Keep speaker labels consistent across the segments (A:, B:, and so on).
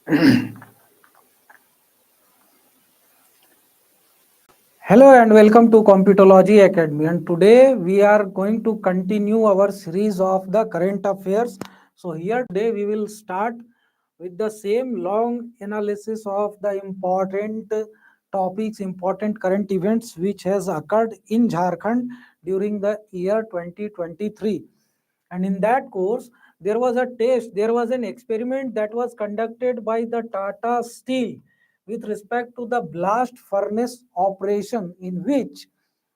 A: Hello and welcome to Competology Academy, and today we are going to continue our series of the current affairs. So here today we will start with the same long analysis of the important topics, important current events which has occurred in Jharkhand during the year 2023. And in that course there was a test, there was an experiment that was conducted by the Tata Steel with respect to the blast furnace operation, in which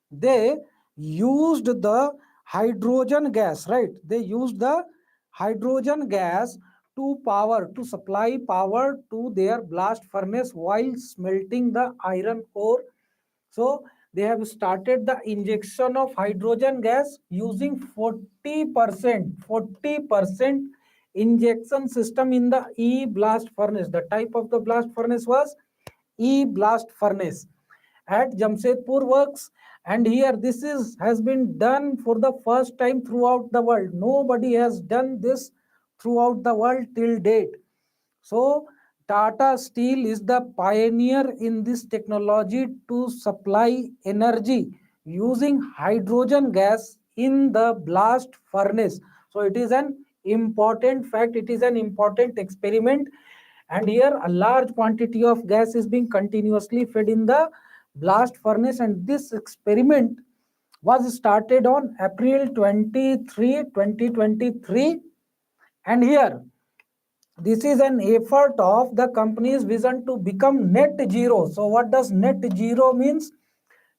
A: they used the hydrogen gas, right? They used the hydrogen gas to supply power to their blast furnace while smelting the iron ore. So they have started the injection of hydrogen gas using 40% injection system in the e-blast furnace. The type of the blast furnace was e-blast furnace at Jamshedpur works. And here this is has been done for the first time throughout the world. Nobody has done this throughout the world till date. So Tata Steel is the pioneer in this technology to supply energy using hydrogen gas in the blast furnace. So it is an important fact, it is an important experiment, and here a large quantity of gas is being continuously fed in the blast furnace, and this experiment was started on April 23, 2023. And here this is an effort of the company's vision to become net zero. So what does net zero means?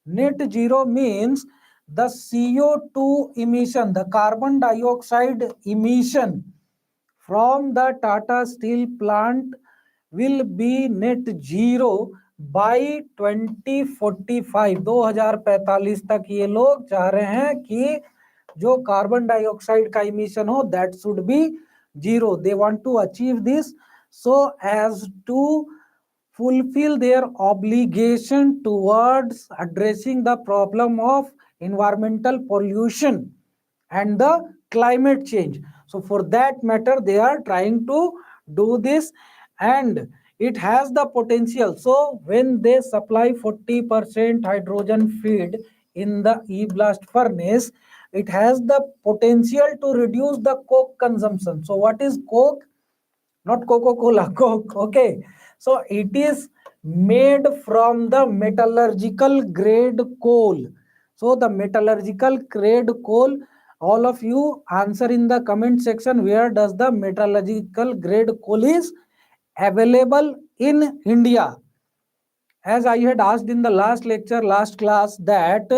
A: Net zero means the CO2 emission, the carbon dioxide emission from the Tata Steel plant will be net zero by 2045. 2045 तक ये लोग चाह रहे हैं कि जो carbon dioxide का emission हो that should be zero. They want to achieve this so as to fulfill their obligation towards addressing the problem of environmental pollution and the climate change. So for that matter they are trying to do this, and it has the potential. So when they supply 40% hydrogen feed in the e-blast furnace, it has the potential to reduce the coke consumption. So what is coke? Not Coca-Cola, coke. Okay, so it is made from the metallurgical grade coal. So the metallurgical grade coal, all of you answer in the comment section where does the metallurgical grade coal is available in India. As I had asked in the last lecture, last class, that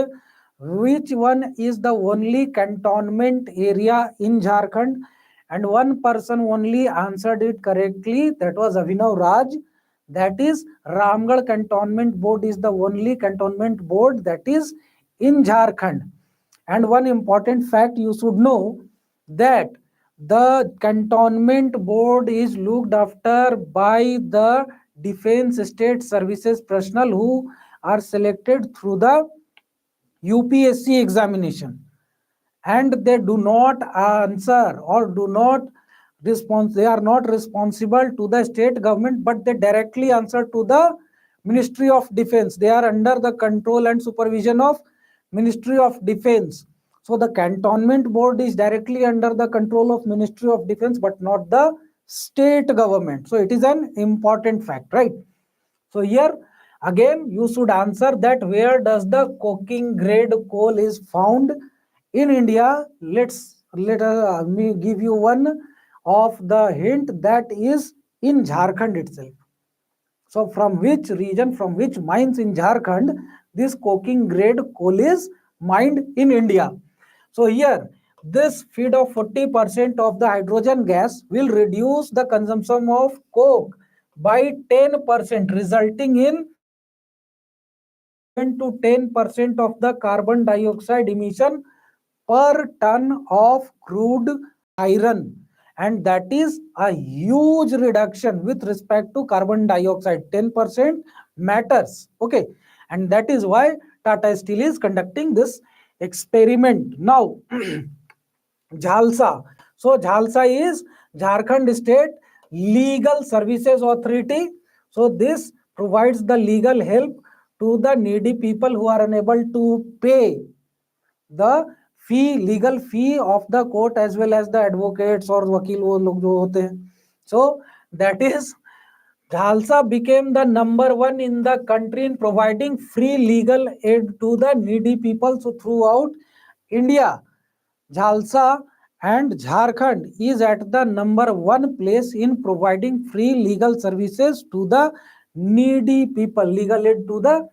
A: which one is the only cantonment area in Jharkhand, and one person only answered it correctly, that was Avinav Raj. That is Ramgarh Cantonment Board is the only cantonment board that is in Jharkhand. And one important fact you should know, that the cantonment board is looked after by the defense state services personnel who are selected through the UPSC examination, and they do not answer or do not respond, they are not responsible to the state government, but they directly answer to the Ministry of Defense. They are under the control and supervision of Ministry of Defense. So the cantonment board is directly under the control of Ministry of Defense, but not the state government. So it is an important fact, right? So here again you should answer that where does the coking grade coal is found in India. Let me give you one of the hint, that is in Jharkhand itself. So from which region, from which mines in Jharkhand this coking grade coal is mined in India. So here this feed of 40% of the hydrogen gas will reduce the consumption of coke by 10%, resulting in 7 to 10% of the carbon dioxide emission per ton of crude iron. And that is a huge reduction with respect to carbon dioxide. 10% matters. Okay. And that is why Tata Steel is conducting this experiment. Now, Jhalsa. So Jhalsa is Jharkhand state. legal services authority. So this provides the legal help to the needy people who are unable to pay the fee, legal fee of the court as well as the advocates or वकील वो लोग जो होते हैं. So that is Jhalsa became the number one in the country in providing free legal aid to the needy people. So throughout India, Jhalsa and Jharkhand is at the number one place in providing free legal services to the needy people, legal aid to the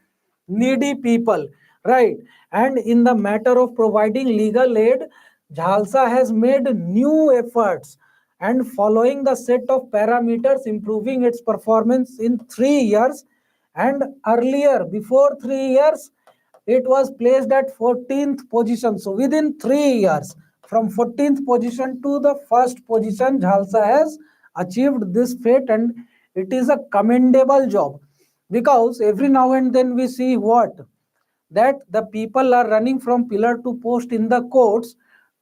A: needy people, right? And in the matter of providing legal aid, Jhalsa has made new efforts and following the set of parameters, improving its performance in 3 years. And earlier, before 3 years, it was placed at 14th position. So within 3 years, from 14th position to the first position, Jhalsa has achieved this feat, and it is a commendable job, because every now and then we see what, that the people are running from pillar to post in the courts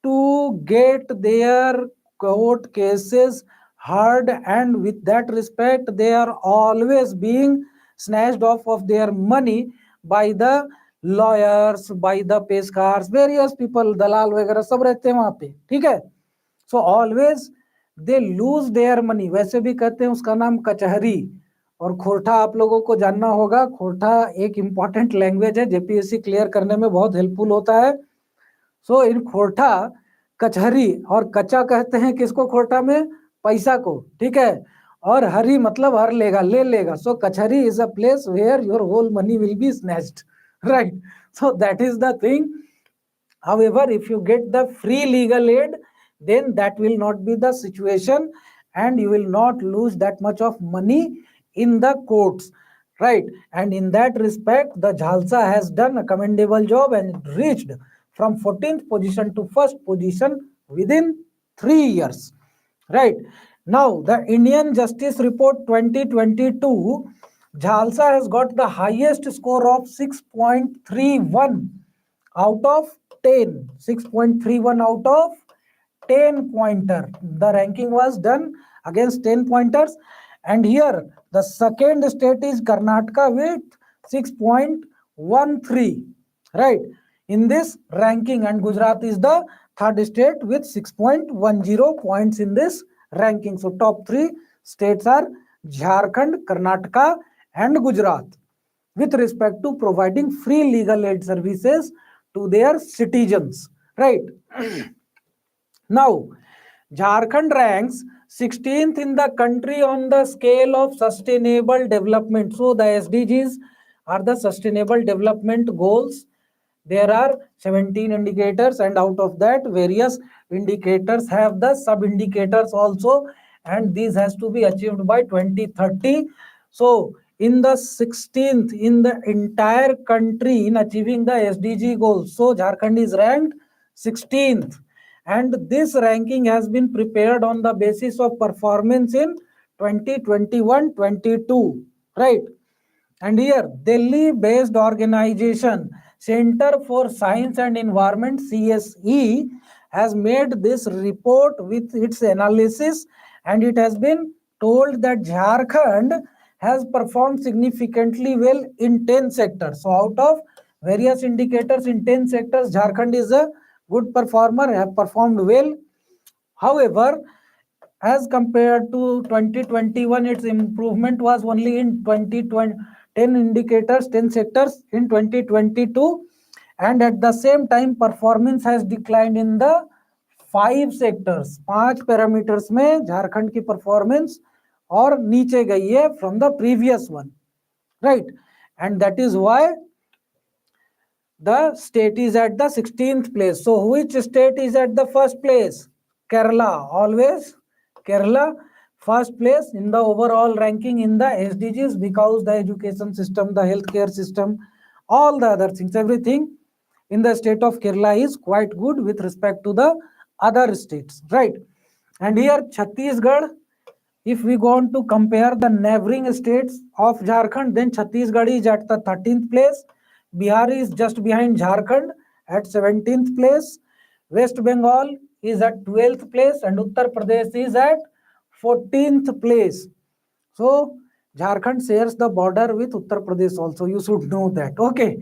A: to get their court cases heard, and with that respect they are always being snatched off of their money by the lawyers, by the peskars, various people, dalal वगैरह सब रहते हैं वहां पे, ठीक है. So always they lose their money. वैसे भी कहते हैं उसका नाम कचहरी. और खोरठा आप लोगों को जानना होगा, खोरठा एक इंपॉर्टेंट लैंग्वेज है, जेपीएससी क्लियर करने में बहुत हेल्पफुल होता है. सो इन खोरठा कचहरी, और कच्चा कहते हैं किसको खोरठा में, पैसा को, ठीक है. और हरी मतलब हर लेगा, ले लेगा. So kachahri is a place where your whole money will be snatched, right? So that is the thing. However, if you get the free legal aid, then that will not be the situation, and you will not lose that much of money in the courts, right? And in that respect, the Jhalsa has done a commendable job and reached from 14th position to first position within 3 years, right? Now, the Indian Justice Report 2022, Jhalsa has got the highest score of 6.31 out of 10. 6.31 out of 10 pointer. The ranking was done against 10 pointers. And here the second state is Karnataka with 6.13, right, in this ranking, and Gujarat is the third state with 6.10 points in this ranking. So top three states are Jharkhand, Karnataka and Gujarat with respect to providing free legal aid services to their citizens, right? Now, Jharkhand ranks 16th in the country on the scale of sustainable development. So the SDGs are the sustainable development goals. There are 17 indicators, and out of that various indicators have the sub indicators also, and these has to be achieved by 2030. So in the 16th in the entire country in achieving the SDG goals. So Jharkhand is ranked 16th, and this ranking has been prepared on the basis of performance in 2021-22, right? And here Delhi based organization Center for Science and Environment, CSE, has made this report with its analysis, and it has been told that Jharkhand has performed significantly well in 10 sectors. So out of various indicators in 10 sectors, Jharkhand is a good performer, have performed well. However, as compared to 2021, its improvement was only in 2020, 10 indicators, 10 sectors in 2022, and at the same time performance has declined in the 5 sectors. 5 parameters में झारखंड की performance और नीचे गई है from the previous one, right? And that is why the state is at the 16th place. So which state is at the first place? Kerala. Always Kerala first place in the overall ranking in the SDGs, because the education system, the healthcare system, all the other things, everything in the state of Kerala is quite good with respect to the other states, right? And here Chhattisgarh, if we go on to compare the neighboring states of Jharkhand, then Chhattisgarh is at the 13th place. Bihar is just behind Jharkhand at 17th place. West Bengal is at 12th place, and Uttar Pradesh is at 14th place. So Jharkhand shares the border with Uttar Pradesh also. You should know that. Okay.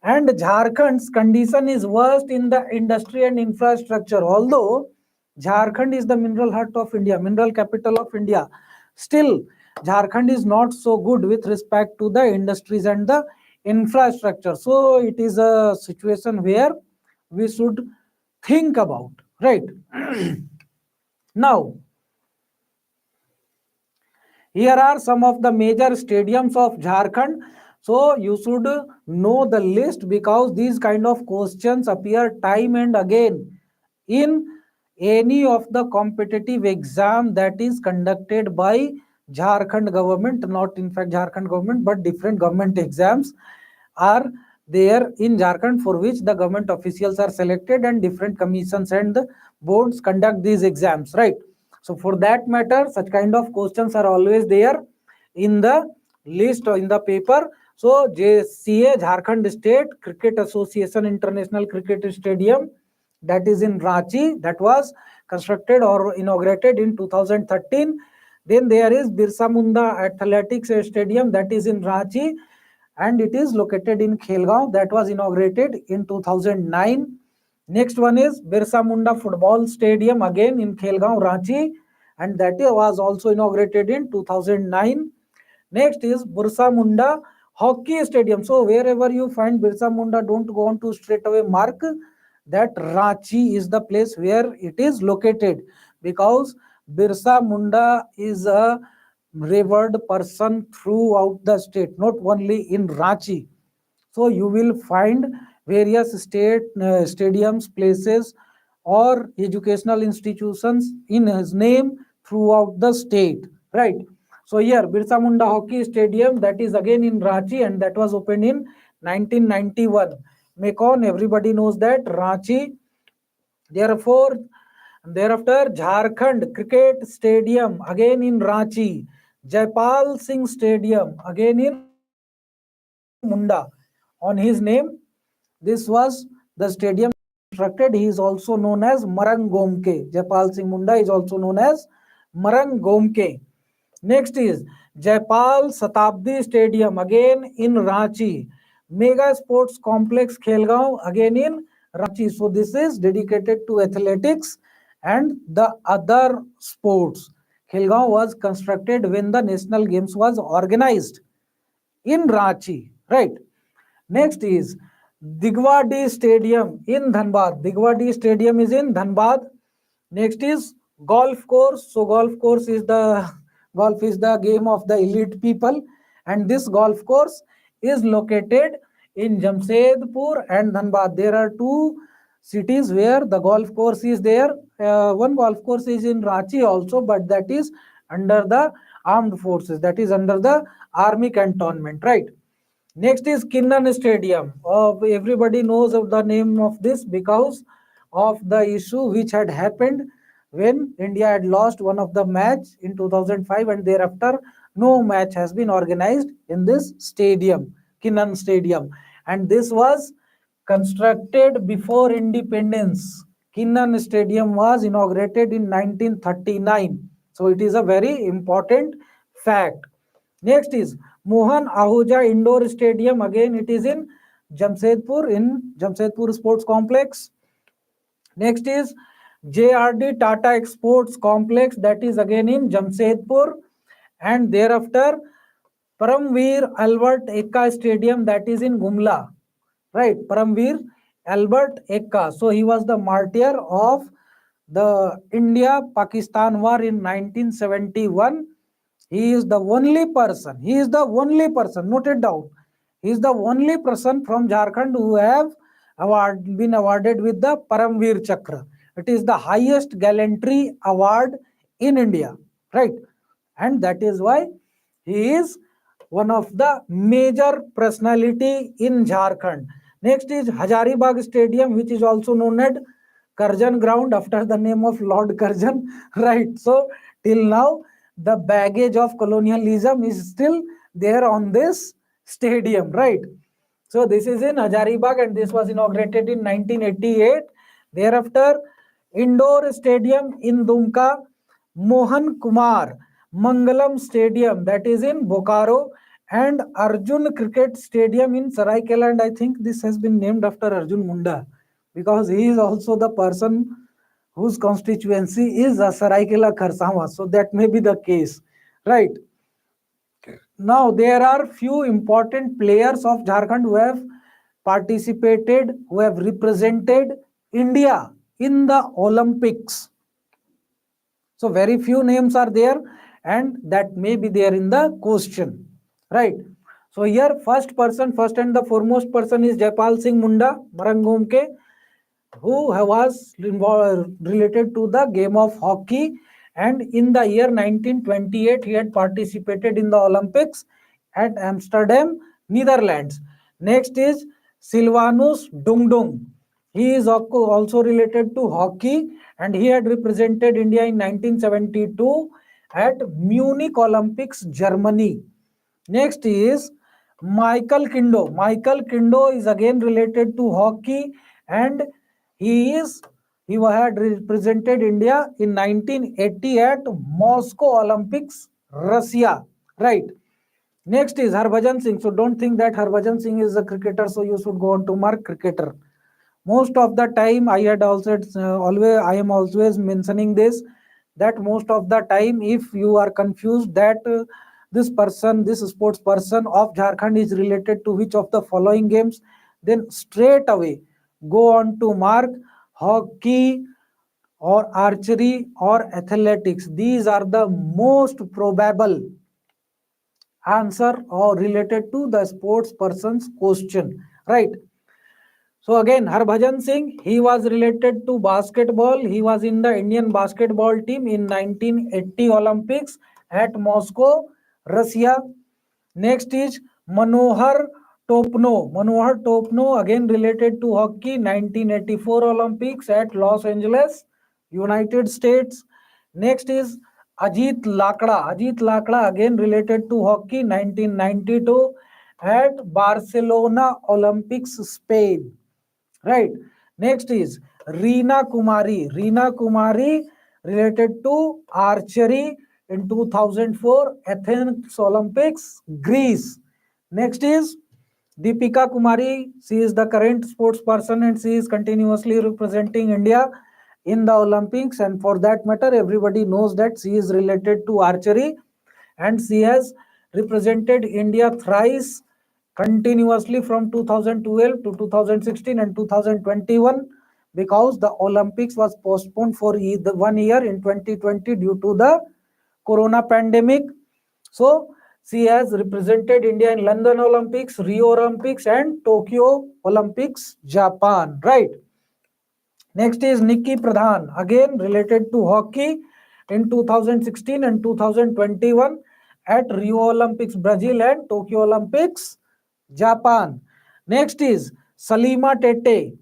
A: And Jharkhand's condition is worst in the industry and infrastructure. Although Jharkhand is the mineral heart of India, mineral capital of India, still Jharkhand is not so good with respect to the industries and the infrastructure. So it is a situation where we should think about, right? Now, here are some of the major stadiums of Jharkhand. So you should know the list because these kind of questions appear time and again in any of the competitive exam that is conducted by Jharkhand government, not in fact Jharkhand government, but different government exams are there in Jharkhand for which the government officials are selected and different commissions and the boards conduct these exams, right? So for that matter, such kind of questions are always there in the list or in the paper. So JCA, Jharkhand State Cricket Association International Cricket Stadium, that is in Ranchi, that was constructed or inaugurated in 2013. Then there is Birsa Munda Athletics Stadium, that is in Ranchi, and it is located in Khelgaon, that was inaugurated in 2009. Next one is Birsa Munda Football Stadium, again in Khelgaon, Ranchi, and that was also inaugurated in 2009. Next is Birsa Munda Hockey Stadium. So wherever you find Birsa Munda, don't go on to straight away mark that Ranchi is the place where it is located, because Birsa Munda is a revered person throughout the state, not only in Ranchi. So you will find various state stadiums, places, or educational institutions in his name throughout the state, right? So here, Birsa Munda Hockey Stadium, that is again in Ranchi, and that was opened in 1991. Mekon, everybody knows that, Ranchi. Therefore, thereafter, Jharkhand Cricket Stadium, again in Ranchi. Jaipal Singh Stadium, again in Munda. On his name, this was the stadium constructed. He is also known as Marang Gomke. Jaipal Singh Munda is also known as Marang Gomke. Next is Jaipal Satabdi Stadium, again in Ranchi. Mega Sports Complex Khelgaon, again in Ranchi. So this is dedicated to athletics and the other sports. Khelgaon was constructed when the national games was organized in Ranchi, right? Next is Digwadi Stadium in Dhanbad. Digwadi Stadium is in Dhanbad. Next is golf course. So golf is the game of the elite people, and this golf course is located in Jamshedpur and Dhanbad. There are two cities where the golf course is there. One golf course is in Ranchi also, but that is under the armed forces. That is under the army cantonment, right? Next is Kinnan Stadium. Everybody knows of the name of this because of the issue which had happened when India had lost one of the match in 2005, and thereafter no match has been organized in this stadium, Kinnan Stadium. And this was constructed before independence. Kinnan Stadium was inaugurated in 1939. So it is a very important fact. Next is Mohan Ahuja Indoor Stadium. Again, it is in Jamshedpur Sports Complex. Next is JRD Tata Exports Complex. That is again in Jamshedpur. And thereafter, Paramveer Albert Ekka Stadium. That is in Gumla. Right, Paramveer Albert Ekka. So he was the martyr of the India-Pakistan war in 1971. He is the only person, note it down. He is the only person from Jharkhand who have been awarded with the Paramveer Chakra. It is the highest gallantry award in India, right? And that is why he is one of the major personality in Jharkhand. Next is Hazaribagh Stadium, which is also known as Karjan Ground after the name of Lord Karjan, right? So till now, the baggage of colonialism is still there on this stadium, right? So this is in Hazaribagh, and this was inaugurated in 1988. Thereafter, indoor stadium in Dumka, Mohan Kumar, Mangalam Stadium, that is in Bokaro, and Arjun Cricket Stadium in Saraikela. And I think this has been named after Arjun Munda because he is also the person whose constituency is Saraikela Kharsawa. So that may be the case, right? Now there are few important players of Jharkhand who have participated, who have represented India in the Olympics. So very few names are there and that may be there in the question, right? So here first and the foremost person is Jaipal Singh Munda, Marangom ke, who was related to the game of hockey, and in the year 1928 he had participated in the Olympics at Amsterdam, Netherlands. Next is Silvanus Dungdung. He is also related to hockey and he had represented India in 1972 at Munich Olympics, Germany. Next is Michael Kindo. Michael Kindo is again related to hockey and he had represented India in 1980 at Moscow Olympics, Russia. Right. Next is Harbhajan Singh. So don't think that Harbhajan Singh is a cricketer, so you should go on to mark cricketer. Most of the time I am always mentioning this, that most of the time if you are confused that this sports person of Jharkhand is related to which of the following games, then straight away go on to mark hockey or archery or athletics. These are the most probable answer or related to the sports person's question, right? So again, Harbhajan Singh, he was related to basketball. He was in the Indian basketball team in 1980 Olympics at Moscow, Russia. Next is Manohar Topno. Manohar Topno, again related to hockey, 1984 Olympics at Los Angeles, United States. Next is Ajit Lakda. Ajit Lakda, again related to hockey, 1992 at Barcelona Olympics, Spain. Right. Next is Reena Kumari. Reena Kumari related to archery in 2004 Athens Olympics, Greece. Next is Deepika Kumari. She is the current sports person and she is continuously representing India in the Olympics, and for that matter everybody knows that she is related to archery and she has represented India thrice continuously from 2012 to 2016 and 2021, because the Olympics was postponed for the 1 year in 2020 due to the corona pandemic. So she has represented India in London Olympics, Rio Olympics and Tokyo Olympics, Japan, right? Next is Nikki Pradhan, again related to hockey in 2016 and 2021 at Rio Olympics, Brazil and Tokyo Olympics, Japan. Next is Salima Tete.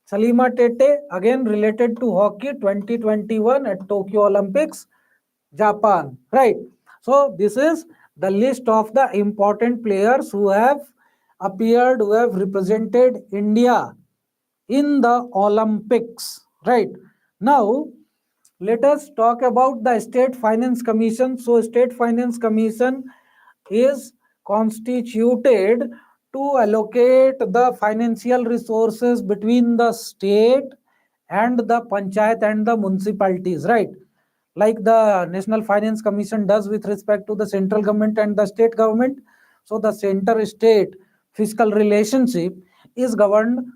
A: Salima Tete, again related to hockey, 2021 at Tokyo Olympics, Japan. Right. So this is the list of the important players who have appeared, who have represented India in the Olympics. Right. Now, let us talk about the State Finance Commission. So, State Finance Commission is constituted to allocate the financial resources between the state and the panchayat and the municipalities, right? Like the National Finance Commission does with respect to the central government and the state government. So the center state fiscal relationship is governed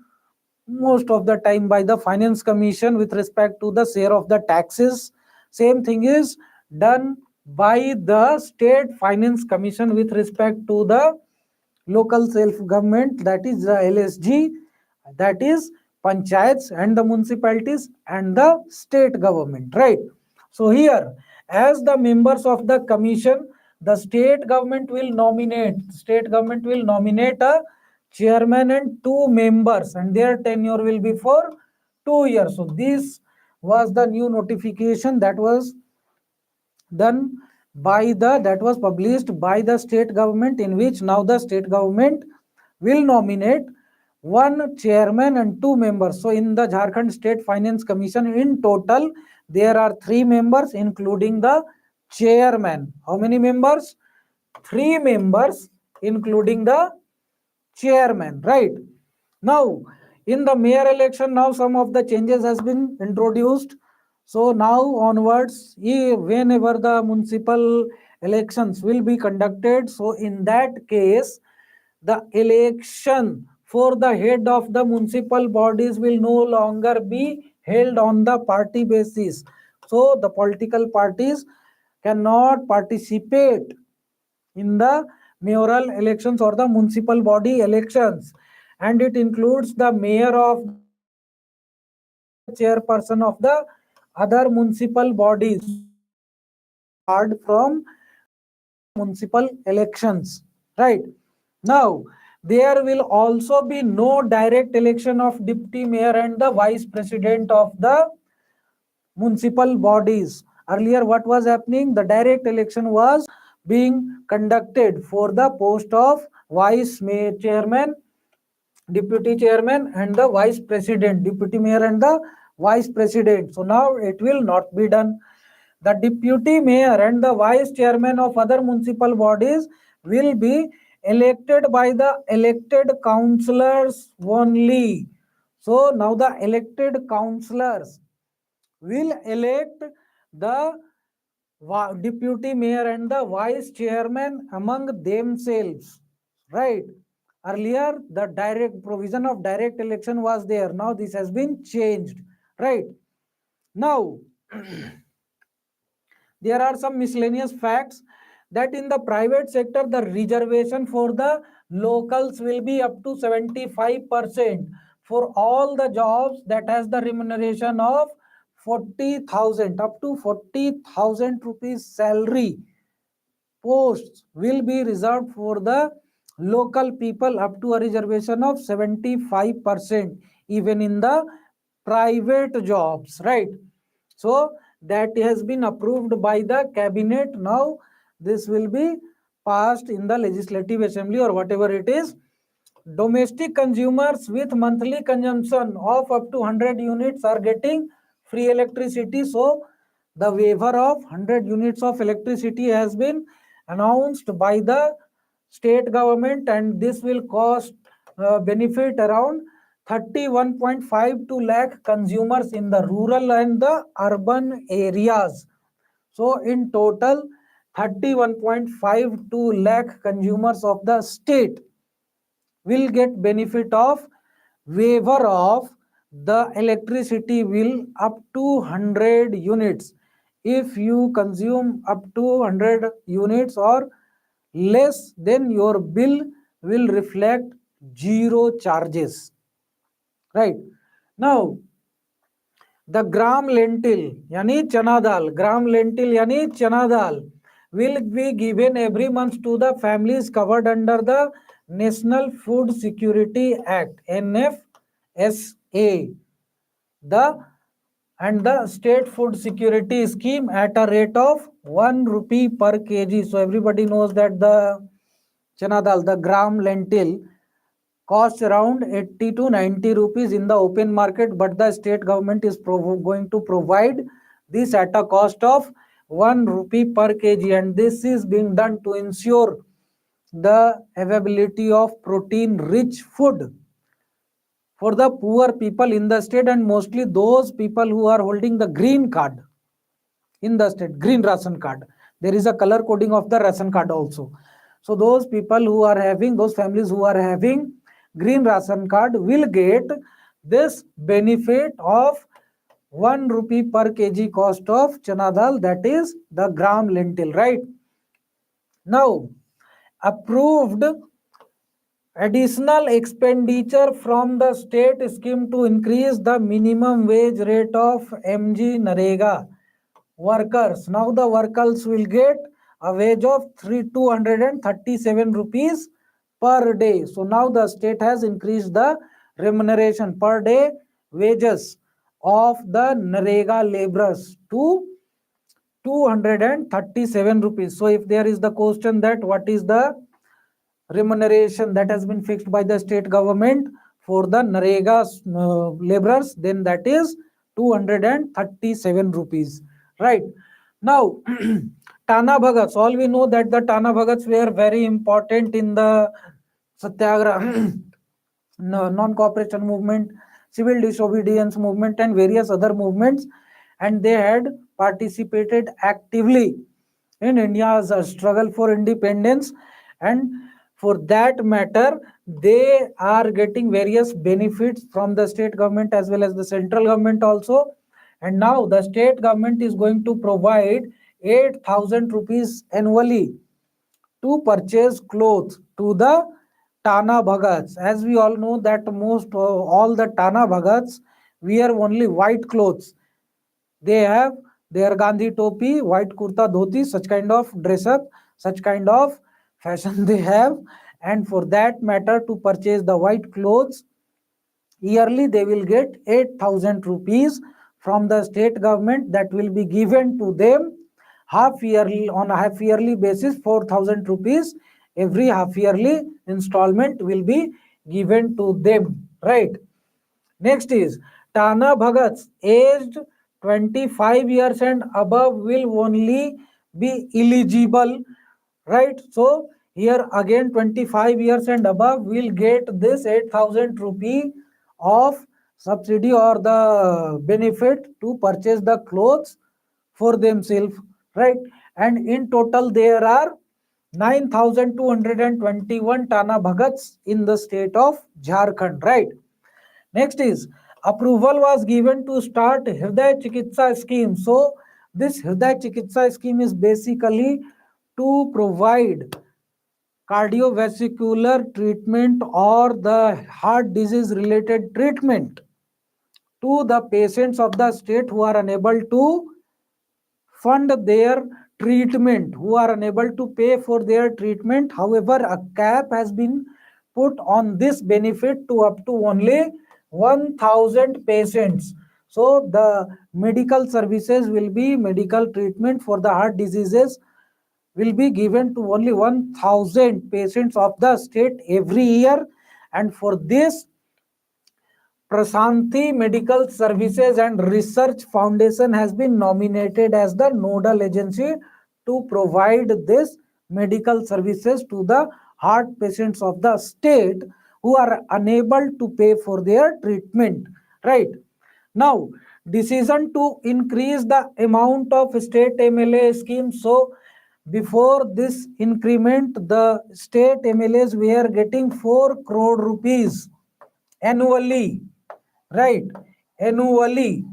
A: most of the time by the Finance Commission with respect to the share of the taxes. Same thing is done by the State Finance Commission with respect to the local self-government, that is the LSG, that is panchayats and the municipalities and the state government, right? So here, as the members of the commission, the state government will nominate a chairman and two members, and their tenure will be for 2 years. So this was the new notification that was published by the state government, in which now the state government will nominate one chairman and 2 members. So in the Jharkhand State Finance Commission, in total, there are 3 members, including the chairman. How many members? 3 members, including the chairman, right? Now, in the mayor election, now some of the changes has been introduced. So now onwards, whenever the municipal elections will be conducted, so in that case, the election for the head of the municipal bodies will no longer be held on the party basis. So the political parties cannot participate in the mayoral elections or the municipal body elections, and it includes the mayor of the municipal body and the chairperson of the other municipal bodies. Barred from conducting the municipal elections, right? Now there will also be no direct election of deputy mayor and the vice president of the municipal bodies. Earlier, what was happening? The direct election was being conducted for the post of vice mayor, chairman, deputy chairman, and the vice president, deputy mayor, and the vice president. So now it will not be done. The deputy mayor and the vice chairman of other municipal bodies will be elected by the elected councillors only. So now the elected councillors will elect the deputy mayor and the vice chairman among themselves, right? Earlier the direct provision of direct election was there. Now this has been changed, right? Now there are some miscellaneous facts that in the private sector the reservation for the locals will be up to 75% for all the jobs that has the remuneration of 40,000, up to 40,000 rupees salary posts will be reserved for the local people up to a reservation of 75%, even in the private jobs, right? So that has been approved by the cabinet. Now this will be passed in the legislative assembly or whatever it is. Domestic consumers with monthly consumption of up to 100 units are getting free electricity. So the waiver of 100 units of electricity has been announced by the state government, and this will cost benefit around 31.52 lakh consumers in the rural and the urban areas. So in total 31.52 lakh consumers of the state will get benefit of waiver of the electricity bill up to 100 units. If you consume up to 100 units or less, then your bill will reflect zero charges, right? Now the gram lentil yani chana dal, gram lentil yani chana dal will be given every month to the families covered under the National Food Security Act NFSA, the and the state food security scheme at a rate of 1 rupee per kg. So everybody knows that the chana dal, the gram lentil, costs around 80 to 90 rupees in the open market, but the state government is going to provide this at a cost of 1 rupee per kg, and this is being done to ensure the availability of protein rich food for the poor people in the state, and mostly those people who are holding the green card in the state, green ration card. There is a color coding of the ration card also. So those people who are having, those families who are having green ration card will get this benefit of 1 rupee per kg cost of chana dal, that is the gram lentil, right? Now approved additional expenditure from the state scheme to increase the minimum wage rate of MG Narega workers. Now the workers will get a wage of 237 rupees per day. So now the state has increased the remuneration per day wages of the Narega laborers to 237 rupees. So if there is the question that what is the remuneration that has been fixed by the state government for the Narega laborers, then that is 237 rupees. Right. Now, Tana Bhagats, all we know that the Tana Bhagats were very important in the Satyagraha, non-cooperation movement, civil disobedience movement, and various other movements, and they had participated actively in India's struggle for independence, and for that matter, they are getting various benefits from the state government as well as the central government also. And now the state government is going to provide 8,000 rupees annually to purchase clothes to the Tana Bhagats. As we all know that most all the Tana Bhagats wear only white clothes. They have their Gandhi topi, white kurta dhoti, such kind of dress up, such kind of fashion they have. And for that matter, to purchase the white clothes, yearly they will get 8,000 rupees from the state government, that will be given to them half yearly, on a half yearly basis. 4,000 rupees every half yearly installment will be given to them, right? Next is Tana Bhagats aged 25 years and above will only be eligible, right? So here again 25 years and above will get this 8,000 rupee of subsidy or the benefit to purchase the clothes for themselves, right? And in total there are 9,221 Tana Bhagats in the state of Jharkhand, right? Next is approval was given to start Hriday Chikitsa scheme. So this Hriday Chikitsa scheme is basically to provide cardiovascular treatment or the heart disease related treatment to the patients of the state who are unable to fund their treatment, who are unable to pay for their treatment. However, a cap has been put on this benefit to up to only 1,000 patients. So the medical services will be, medical treatment for the heart diseases will be given to only 1,000 patients of the state every year. And for this, Prasanthi Medical Services and Research Foundation has been nominated as the nodal agency to provide this medical services to the heart patients of the state who are unable to pay for their treatment, right? Now, decision to increase the amount of state MLA scheme. So before this increment, the state MLAs were getting 4 crore rupees annually, right? Annually,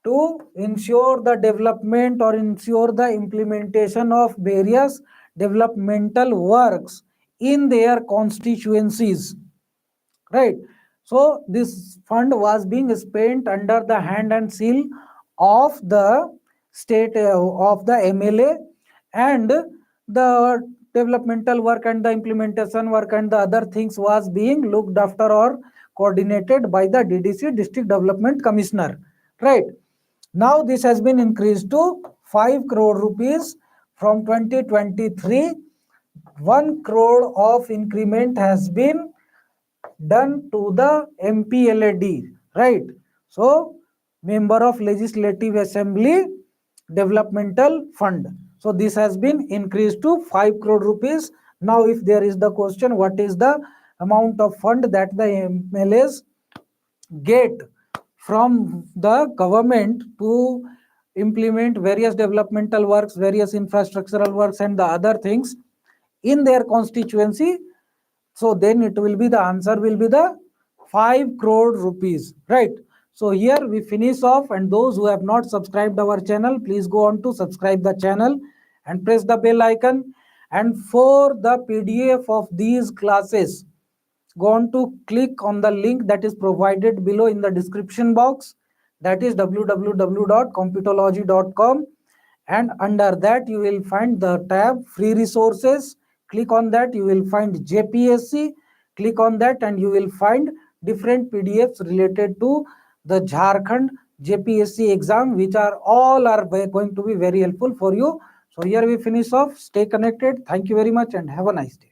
A: to ensure the development or ensure the implementation of various developmental works in their constituencies, right? So this fund was being spent under the hand and seal of the state of the MLA, and the developmental work and the implementation work and the other things was being looked after or coordinated by the DDC, District Development Commissioner, right? Now this has been increased to 5 crore rupees from 2023. 1 crore of increment has been done to the MPLAD, right? So, Member of Legislative Assembly Developmental Fund. So, this has been increased to 5 crore rupees. Now, if there is the question, what is the amount of fund that the MLAs get from the government to implement various developmental works, various infrastructural works, and the other things in their constituency? So then it will be, the answer will be the 5 crore rupees, right? So here we finish off, and those who have not subscribed our channel, please go on to subscribe the channel and press the bell icon. And for the PDF of these classes, go on to click on the link that is provided below in the description box, that is www.competology.com, and under that you will find the tab free resources. Click on that, you will find JPSC. Click on that and you will find different PDFs related to the Jharkhand JPSC exam, which are all are going to be very helpful for you. So here we finish off. Stay connected. Thank you very much and have a nice day.